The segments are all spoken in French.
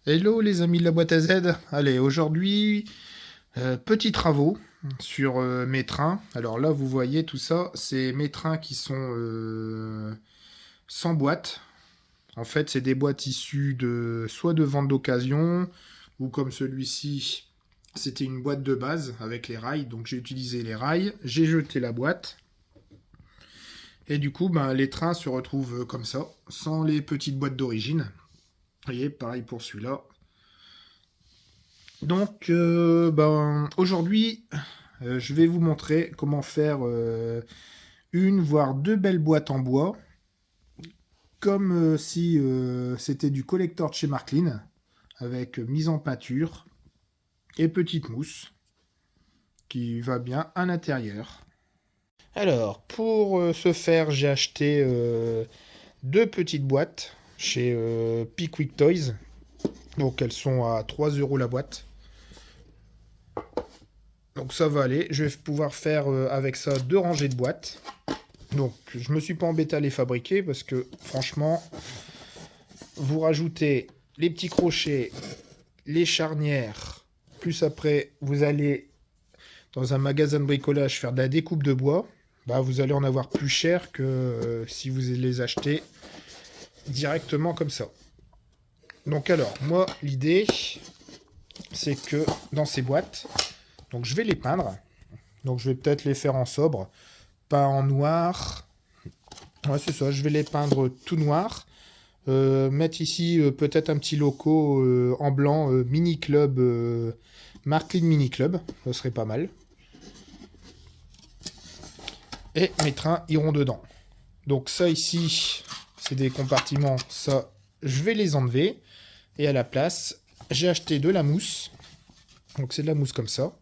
Hello les amis de la boîte à Z. Allez, aujourd'hui, petits travaux sur mes trains. Alors là, vous voyez tout ça, c'est mes trains qui sont sans boîte. En fait, c'est des boîtes issues de soit de ventes d'occasion, ou comme celui-ci, c'était une boîte de base avec les rails. Donc j'ai utilisé les rails, j'ai jeté la boîte, et du coup, ben, les trains se retrouvent comme ça, sans les petites boîtes d'origine. Vous voyez, pareil pour celui-là. Donc, ben, aujourd'hui, je vais vous montrer comment faire une, voire deux belles boîtes en bois, comme si c'était du collector de chez Marklin, avec mise en peinture et petite mousse, qui va bien à l'intérieur. Alors, pour ce faire, j'ai acheté deux petites boîtes chez Pickwick Toys. Donc, elles sont à 3 euros la boîte. Donc, ça va aller. Je vais pouvoir faire avec ça deux rangées de boîtes. Donc, je me suis pas embêté à les fabriquer parce que, franchement, vous rajoutez les petits crochets, les charnières, plus après, vous allez dans un magasin de bricolage faire de la découpe de bois, bah, vous allez en avoir plus cher que si vous les achetez directement comme ça. Donc alors, moi, l'idée, c'est que dans ces boîtes, donc je vais les peindre. Donc je vais peut-être les faire en sobre, pas en noir. Ouais, c'est ça, je vais les peindre tout noir. Mettre ici peut-être un petit logo en blanc, Mini Club, Marklin Mini Club, ça serait pas mal. Et mes trains iront dedans. Donc ça ici, c'est des compartiments, ça, je vais les enlever. Et à la place, j'ai acheté de la mousse. Donc c'est de la mousse comme ça.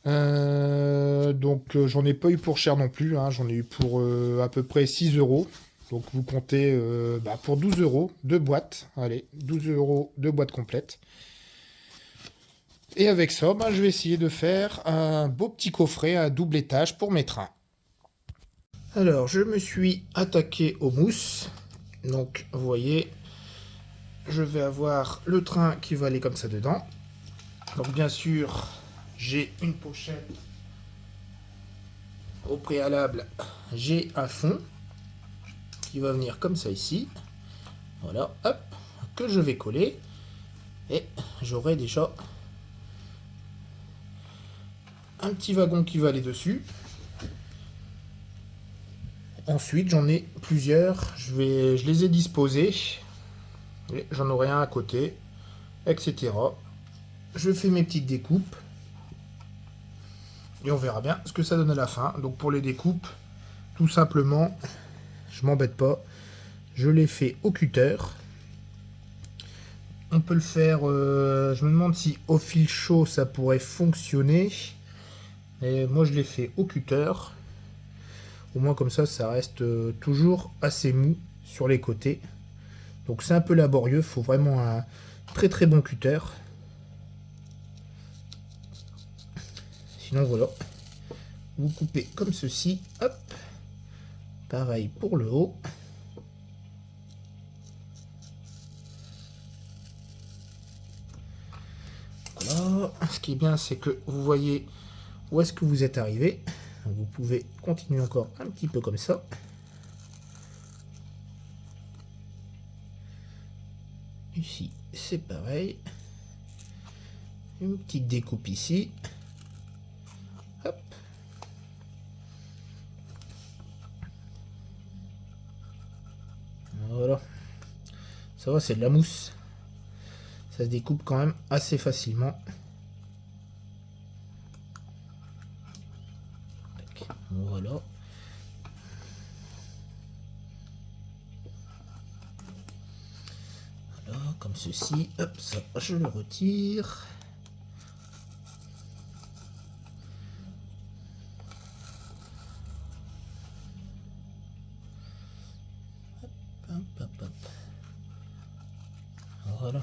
Donc j'en ai pas eu pour cher non plus, hein. J'en ai eu pour à peu près 6 euros. Donc vous comptez bah, pour 12 euros, deux boîtes. Allez, 12 euros, deux boîtes complètes. Et avec ça, bah, je vais essayer de faire un beau petit coffret à double étage pour mes trains. Alors, je me suis attaqué aux mousses. Donc, vous voyez, je vais avoir le train qui va aller comme ça dedans. Donc, bien sûr, j'ai une pochette. Au préalable, j'ai un fond qui va venir comme ça ici. Voilà, hop, que je vais coller. Et j'aurai déjà un petit wagon qui va aller dessus. Ensuite, j'en ai plusieurs. Je les ai disposés. Et j'en aurai un à côté, etc. Je fais mes petites découpes. Et on verra bien ce que ça donne à la fin. Donc pour les découpes, tout simplement, je m'embête pas. Je les fais au cutter. On peut le faire, je me demande si au fil chaud ça pourrait fonctionner. Et moi je les fais au cutter. Au moins comme ça reste toujours assez mou sur les côtés. Donc c'est un peu laborieux, il faut vraiment un très très bon cutter. Sinon voilà, vous coupez comme ceci, hop. Pareil pour le haut. Voilà. Ce qui est bien, c'est que vous voyez où est-ce que vous êtes arrivé. Vous pouvez continuer encore un petit peu comme ça. Ici, c'est pareil. Une petite découpe ici. Hop. Voilà. Ça va, c'est de la mousse. Ça se découpe quand même assez facilement. Voilà. Voilà, comme ceci. Hop, ça, je le retire. Hop, hop, hop. Voilà.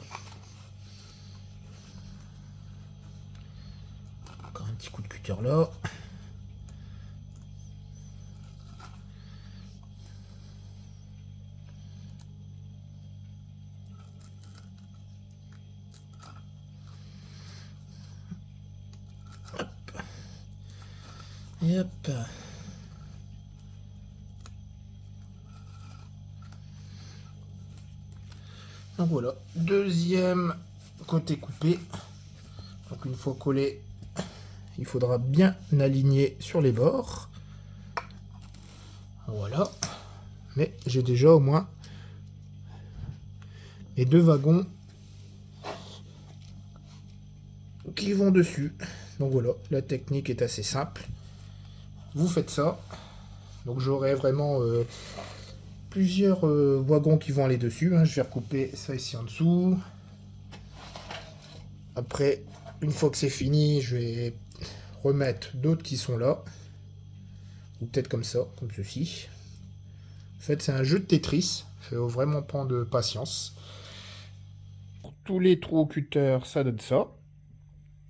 Encore un petit coup de cutter là. Et hop. Donc voilà, deuxième côté coupé. Donc une fois collé, il faudra bien aligner sur les bords. Voilà. Mais j'ai déjà au moins les deux wagons qui vont dessus. Donc voilà, la technique est assez simple. Vous faites ça. Donc j'aurai vraiment plusieurs wagons qui vont aller dessus. Hein. Je vais recouper ça ici en dessous. Après, une fois que c'est fini, je vais remettre d'autres qui sont là. Ou peut-être comme ça, comme ceci. En fait, c'est un jeu de Tetris. Il faut vraiment prendre patience. Pour tous les trous au cutter, ça donne ça.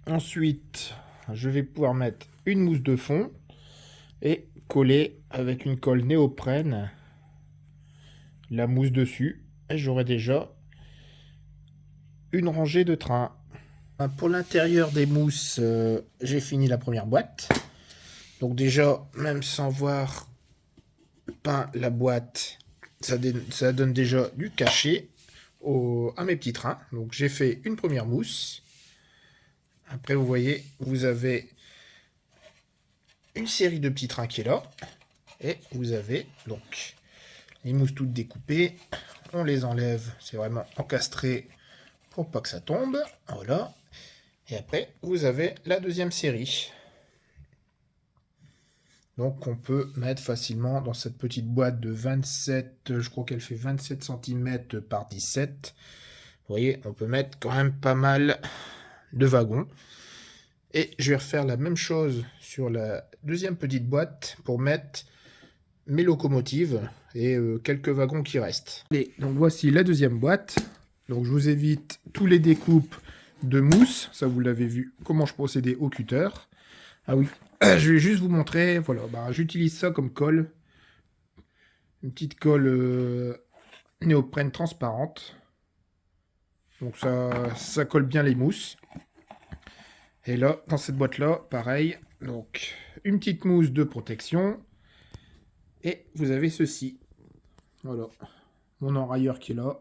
Ensuite, je vais pouvoir mettre une mousse de fond et coller avec une colle néoprène la mousse dessus. Et j'aurai déjà une rangée de trains. Pour l'intérieur des mousses, j'ai fini la première boîte. Donc déjà, même sans voir peint la boîte, ça donne déjà du cachet à mes petits trains. Donc j'ai fait une première mousse. Après, vous voyez, vous avez une série de petits trains qui est là. Et vous avez donc les mousses toutes découpées. On les enlève, c'est vraiment encastré pour pas que ça tombe. Voilà. Et après, vous avez la deuxième série. Donc on peut mettre facilement dans cette petite boîte de 27, je crois qu'elle fait 27 cm par 17. Vous voyez, on peut mettre quand même pas mal de wagons. Et je vais refaire la même chose sur la deuxième petite boîte pour mettre mes locomotives et quelques wagons qui restent. Allez, donc voici la deuxième boîte. Donc je vous évite tous les découpes de mousse. Ça, vous l'avez vu, comment je procédais au cutter. Ah oui, je vais juste vous montrer. Voilà, bah, j'utilise ça comme colle. Une petite colle néoprène transparente. Donc ça colle bien les mousses. Et là, dans cette boîte-là, pareil. Donc, une petite mousse de protection. Et vous avez ceci. Voilà. Mon enrailleur qui est là.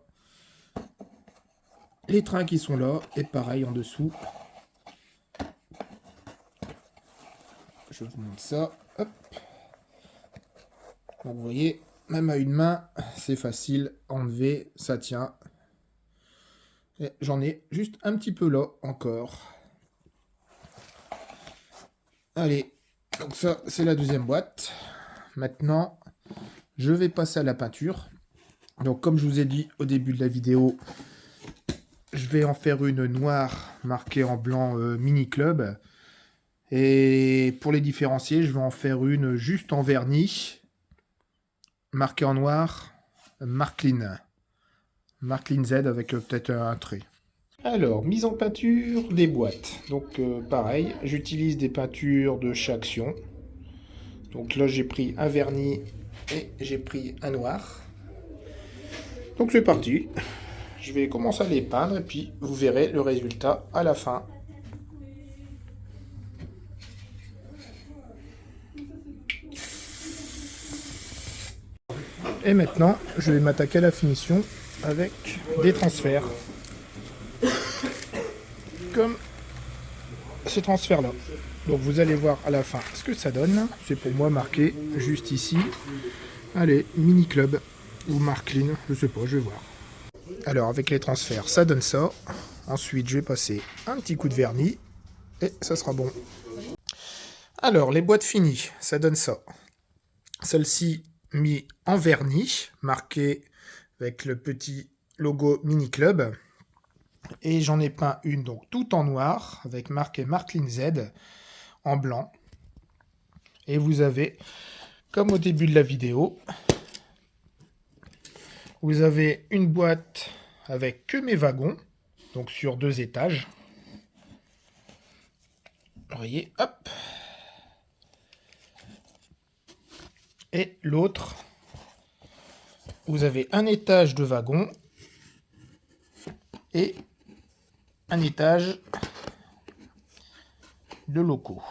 Les trains qui sont là. Et pareil en dessous. Je vous montre ça. Hop. Donc, vous voyez, même à une main, c'est facile à enlever. Ça tient. Et j'en ai juste un petit peu là encore. Allez. Donc ça, c'est la deuxième boîte. Maintenant, je vais passer à la peinture. Donc, comme je vous ai dit au début de la vidéo, je vais en faire une noire marquée en blanc Mini Club. Et pour les différencier, je vais en faire une juste en vernis, marquée en noir, Marklin. Marklin Z avec peut-être un trait. Alors, mise en peinture des boîtes. Donc, pareil, j'utilise des peintures de chez Action. Donc là, j'ai pris un vernis et j'ai pris un noir. Donc, c'est parti. Je vais commencer à les peindre et puis vous verrez le résultat à la fin. Et maintenant, je vais m'attaquer à la finition avec des transferts. Comme ces transferts-là. Donc vous allez voir à la fin ce que ça donne. C'est pour moi marqué juste ici. Allez, Mini Club ou Marklin, je sais pas, je vais voir. Alors avec les transferts, ça donne ça. Ensuite, je vais passer un petit coup de vernis et ça sera bon. Alors, les boîtes finies, ça donne ça. Celle-ci mis en vernis, marqué avec le petit logo Mini Club. Et j'en ai peint une donc tout en noir, avec marqué Marklin Z en blanc. Et vous avez, comme au début de la vidéo, vous avez une boîte avec que mes wagons, donc sur 2 étages. Vous voyez, hop. Et l'autre, vous avez un étage de wagons et un étage de locaux.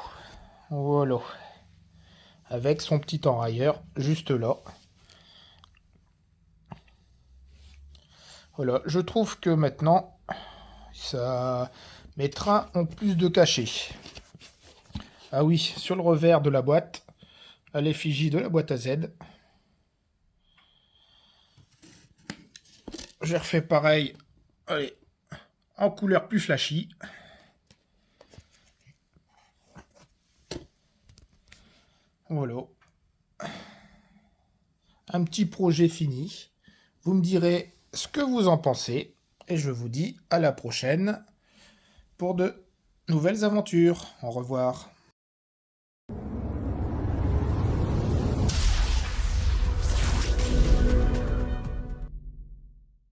Voilà. avec son petit enrailleur juste là. Voilà, je trouve que maintenant, mes trains ont plus de cachet. Ah oui, sur le revers de la boîte, à l'effigie de la boîte à Z. J'ai refait pareil, allez, en couleur plus flashy. Voilà. Un petit projet fini. Vous me direz ce que vous en pensez. Et je vous dis à la prochaine pour de nouvelles aventures. Au revoir.